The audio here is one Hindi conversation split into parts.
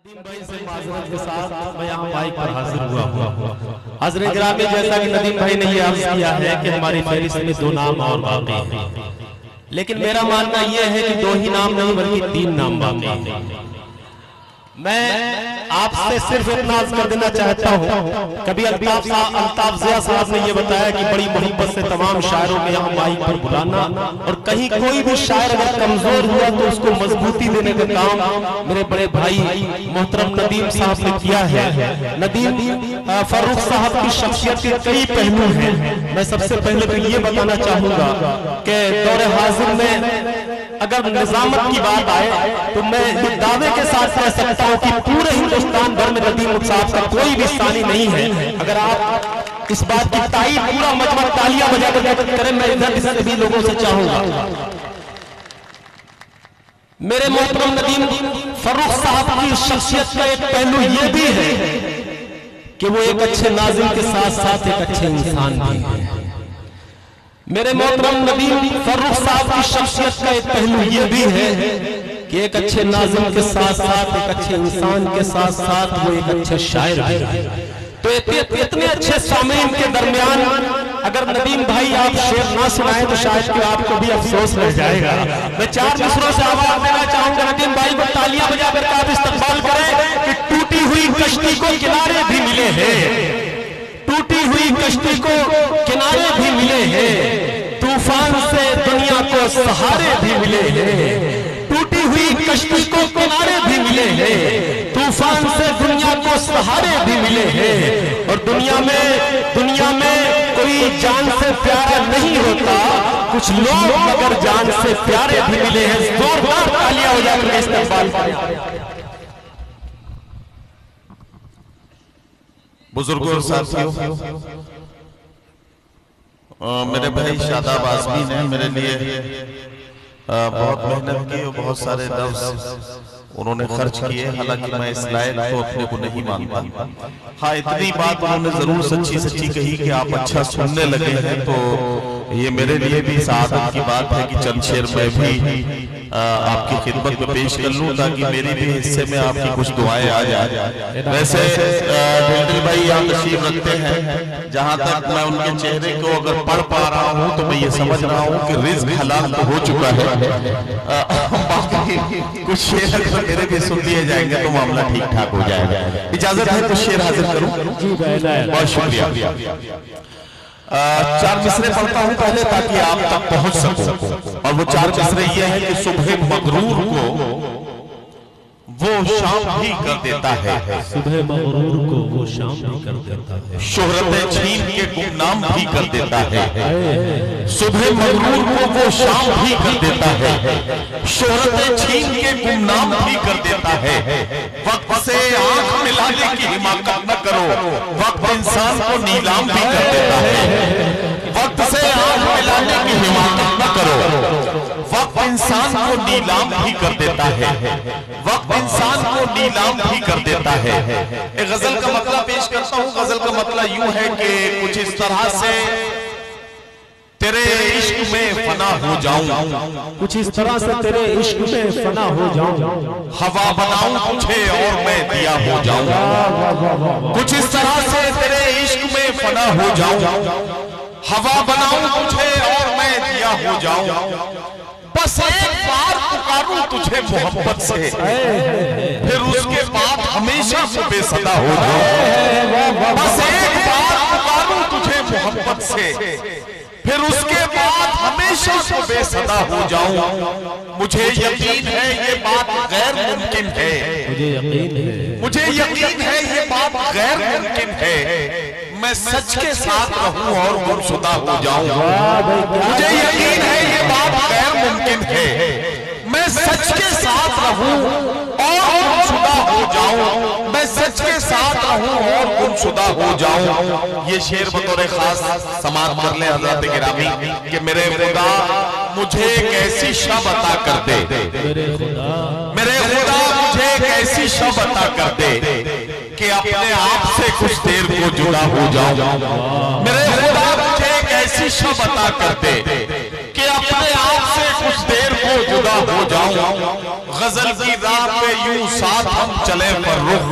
नदीम भाई से माजरत के साथ मैं यहाँ माइक पर हाजिर हुआ। हज़रत गिरामी, जैसा कि नदीम भाई ने ये अर्ज किया है कि हमारी फहरिस्त में 2 नाम और बाकी हैं, लेकिन मेरा मानना यह है कि 2 ही नाम नहीं बल्कि 3 नाम बाकी हैं। मैं आपसे सिर्फ इतना अर्ज कर देना चाहता हूँ, कभी अल्ताफ ज़िया साहब ने ये बताया कि बड़ी मोहब्बत से तमाम शायरों में यहाँ माइक पर बुलाना, और कहीं कोई भी शायर अगर कमजोर हुआ तो उसको मजबूती देने का काम मेरे बड़े भाई मोहतरम नदीम साहब ने किया है। नदीम फर्रुख साहब की शख्सियत के कई पहलू हैं। मैं सबसे पहले तो ये बताना चाहूंगा कि दौरे हाजिर में अगर निजामत की बात आए तो मैं ये दावे के साथ कह सकता हूं कि पूरे हिंदुस्तान भर में नदीम साहब का कोई भी सानी नहीं है। अगर आप इस बात की ताईद पूरा मजमा तालियां बजाकर करें, मैं इधर सभी लोगों से चाहूंगा। मेरे मोहतरम नदीम फर्रुख साहब की शख्सियत का एक पहलू ये भी है कि वो एक अच्छे नाज़िम के साथ साथ एक अच्छे इंसान भी है। मेरे मोहतरम नदीम फर्रुख साहब की शख्सियत का एक पहलू ये भी है कि एक अच्छे नाज़िम के साथ साथ एक अच्छे इंसान के साथ साथ वो एक अच्छे शायर भी है। तो इतने अच्छे सामीन के दरमियान अगर नदीम भाई आप शेर ना सुनाए तो शायद कि आपको भी अफसोस रह जाएगा। मैं 4 मिसरों से आवाज देना चाहूंगा, नदीम भाई को तालियां बजाकर आप इस्तकबाल करें कि टूटी हुई कश्ती को किनारे भी मिले हैं, टूटी हुई कश्ती को किनारे भी मिले हैं, तूफान से दुनिया को सहारे भी मिले हैं, टूटी हुई कश्ती को किनारे भी मिले हैं, तूफान से दुनिया को सहारे भी मिले हैं। और दुनिया में कोई जान से प्यारा नहीं होता, कुछ लोग मगर जान से प्यारे भी मिले हैं। जोरदार तालियां हो जाकर इस्तेमाल करें। बुजुर्गों और साथियों, मेरे भाई शादाब आज़मी ने मेरे लिए बहुत मेहनत की और बहुत सारे लफ्ज़ उन्होंने खर्च किए। हालांकि मैं इस लायक तो अपने को नहीं मानता। हाँ, इतनी बात उन्होंने जरूर सच्ची सच्ची कही कि आप अच्छा सुनने लगे हैं, तो ये मेरे लिए भी सादत की बात है कि चंद शेर मैं भी आपकी खिदमत में पेश कर लूं ताकि मेरी भी हिस्से में आपकी कुछ दुआएं आ जाए। वैसे दिल भाई यहाँ तशरीफ रखते हैं, जहां तक मैं उनके चेहरे को अगर पढ़ पा रहा हूं तो मैं ये समझ रहा हूं कि रिज़्क़ हलाल तो हो चुका है। कुछ शेर मेरे भी सुन लिए जाएंगे तो मामला ठीक ठाक हो जाएगा। इजाजत है तो शेर हाजिर करूं? बहुत शुक्रिया। 4 मिसरे पढ़ता हूं पहले ताकि आप तक पहुंच सकूं, और वो 4 मिसरे ये हैं कि सुबह मगरूर को वो शाम भी कर देता है, सुबह मगरूर को वो शाम भी कर देता है, शोहरतें छीन के गुमनाम भी कर देता है, सुबह मगरूर को वो शाम भी कर देता है, शोहरतें छीन के गुमनाम भी कर देता है। वक्त से आंख मिलाने की हिमाकत न करो, वक्त इंसान को नीलाम भी कर देता है। वक्त से आंख मिलाने की हिमाकत न करो, वक्त इंसान को नीलाम भी कर देता है, वक्त इंसान को नीलाम भी कर देता है। एक गजल का मतलब पेश करता हूँ। गजल का मतलब यूं है कि कुछ इस तरह से तेरे इश्क में फना हो जाऊं, कुछ इस तरह से तेरे इश्क में फना हो जाऊं, हवा बनाऊं तुझे और मैं दिया हो जाऊं, कुछ इस तरह से तेरे इश्क में फना हो जाऊं, हवा बनाऊं तुझे और मैं दिया हो जाऊं, बस एक बार पुकारूं तुझे मोहब्बत से, फिर उसके बाद हमेशा से बेसदा हो जाऊं, बस एक बार पुकारूं तुझे मोहब्बत से, फिर उसके बाद हमेशा से बेसदा हो जाऊं। मुझे यकीन है ये बात गैर मुमकिन है, मुझे यकीन है ये बात गैर मुमकिन है, मैं सच के साथ रहूं और गुमशुदा हो जाऊं। मुझे यकीन है ये बात गैर मुमकिन है, मैं सच के साथ रहूं और गुमशुदा हो जाऊं, मैं सच के साथ रहूं और गुमशुदा हो जाऊं। ये शेर बतौर खास समाप्त कर ले हज़रत गिरामी कि मेरे खुदा मुझे एक ऐसी शब अता कर दे, मेरे खुदा मुझे एक ऐसी शब अता कर दे कि अपने आप से कुछ देर को जुदा हो जाऊं। मेरे खुदा मुझे एक ऐसी शब अता कर दे कि अपने आप से कुछ देर को जुदा हो जाऊं। गजल की राह पे यूं साथ हम चले पर रुख,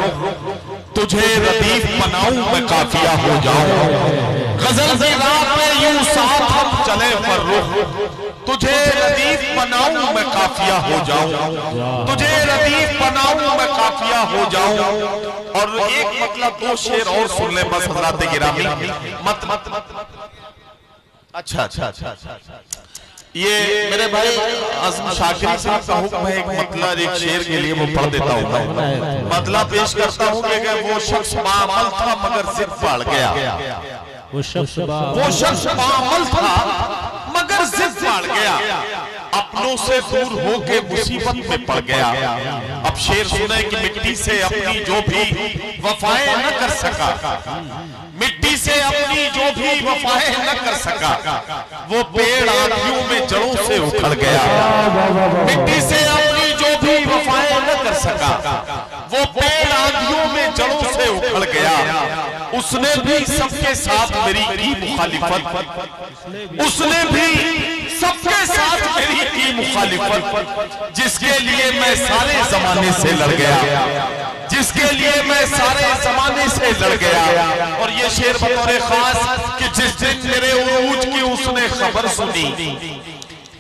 तुझे रदीफ बनाऊं मैं काफिया हो जाऊं। गजल की राह पे यूं साथ हम चले पर रुख, तुझे रदीफ बनाऊं मैं काफिया हो जाऊं। तुझे रदीफ बनाऊं मैं काफिया हो जाऊं। और एक मतलब दो शेर और सुन ले बस हज़रात गिरामी। अच्छा, ये मेरे भाई आज़म शाकिरी साहब का हुक्म है, एक मतलब एक शेर के लिए वो पढ़ देता हूँ मैं। मतलब पेश करता हूँ कि वो शख्स बाअमल था मगर जिद बढ़ गया। वो शख्स बाअमल था मगर जिद बढ़ गया, अपनों से दूर होके मुसीबत में पड़ गया। अब शेर सुने कि मिट्टी से अपनी जो भी वफाएं न कर सका, मिट्टी से अपनी जो भी वफाएं न कर सका, वो पेड़ आंधियों में जड़ों से उखड़ गया। मिट्टी से अपनी जो भी वफाएं न कर सका, वो पेड़ आंधियों में जड़ों से उखड़ गया। उसने भी सबके साथ मेरी की मुखालिफत, उसने भी सबके साथ मेरी की मुखालिफत, जिसके लिए मैं सारे जमाने से लड़ गया, जिसके लिए मैं सारे जमाने से लड़ गया। और ये शेर बतौर खास कि जिस दिन मेरे उरूज की उसने खबर सुनी,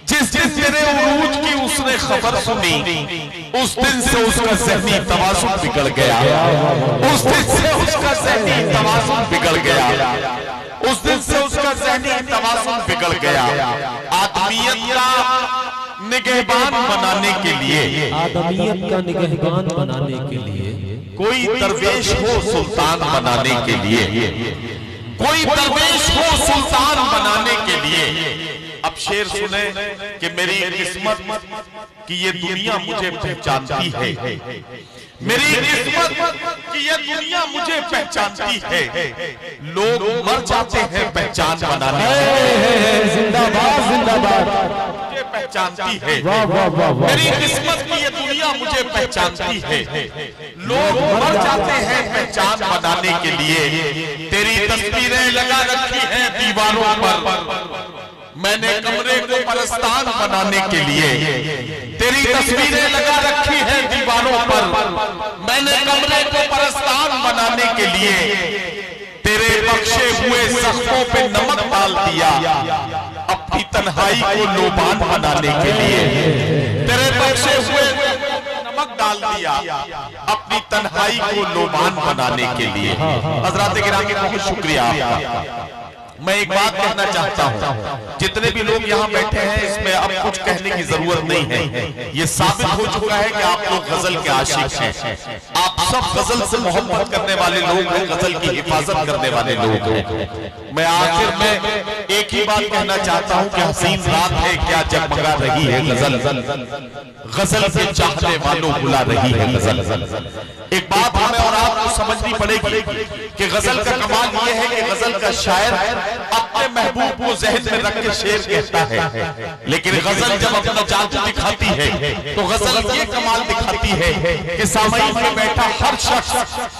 जिस दिन मेरे उरूज की उसने खबर सुनी, उस दिन से उसका ज़हनी तवाज़ुन बिगड़ गया। उस दिन से उसका ज़हनी तवाज़ुन बिगड़ गया। उस दिन से उसका ज़हनी तवाज़ुन बिगड़ गया। आदमियत का निगहबान बनाने के लिए, आदमियत का निगहबान बनाने के लिए कोई दरवेश हो सुल्तान बनाने के लिए, कोई दरवेश हो सुल्तान बनाने के लिए। अब शेर सुने कि मेरी किस्मत कि ये दुनिया मुझे पहचानती है, मेरी किस्मत कि ये दुनिया मुझे पहचानती है। लोग मर जाते हैं पहचान बनाने, जिंदाबाद जिंदाबाद, मुझे पहचानती है। मेरी किस्मत की ये दुनिया मुझे पहचानती है। लोग मर जाते हैं पहचान बनाने के लिए। तेरी तस्वीरें लगा रखी हैं दीवारों पर, मैंने कमरे को परस्तान बनाने के लिए। तेरी तस्वीरें लगा रखी हैं दीवारों पर, मैंने कमरे को परस्तान बनाने के लिए। तेरे बख्शे हुए जख्मों पे नमक डाल दिया, अपनी तन्हाई को लोबान बनाने के लिए। तेरे बख्शे हुए नमक डाल दिया, अपनी तन्हाई को लोबान बनाने के लिए। हज़रात गिरामी बहुत शुक्रिया आपका। मैं एक बात कहना चाहता हूँ, जितने भी लोग यहाँ बैठे हैं इसमें अब कुछ कहने की जरूरत नहीं है। ये साबित हो चुका है कि आप लोग गजल के आशिक हैं। आप सब गजल से मोहब्बत करने वाले लोग हैं, गजल की हिफाजत करने वाले लोग हैं। मैं आखिर में एक ही बात कहना चाहता हूँ कि हसीन रात है क्या जगमगा रही है गजल, गजल से चाहने वालों बुला रही है गजल। एक बात हमें और आपको समझनी पड़ेगी कि गजल का कमाल यह है कि गजल का शायर अपने महबूब को ज़हन में रख के शेर कहता है, लेकिन गजल जब अपना जादू दिखाती है तो गजल ये कमाल दिखाती है कि सामईन में बैठा हर शख्स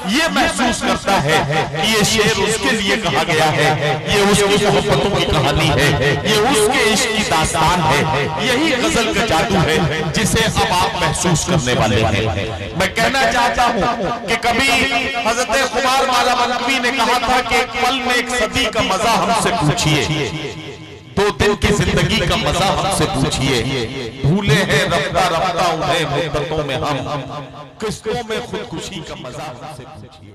ये महसूस करता है कि ये शेर उसके लिए कहा गया है, ये उसकी मोहब्बतों की कहानी है, ये उसके इश्क की दास्तान है। यही गजल का जादू है जिसे अब आप महसूस करने वाले हैं। मैं कहना चाहता हूँ कि कभी हजरत खुमार वाला मनकवी ने कहा था कि एक पल में एक सदी का मजा हमसे पूछिए, 2 दिन की जिंदगी का मजा हमसे पूछिए। भूले हैं रफ्ता रफ्ता उन्हें मुद्दतों में हम, किस्तों में खुदकुशी का मजा हमसे पूछिए।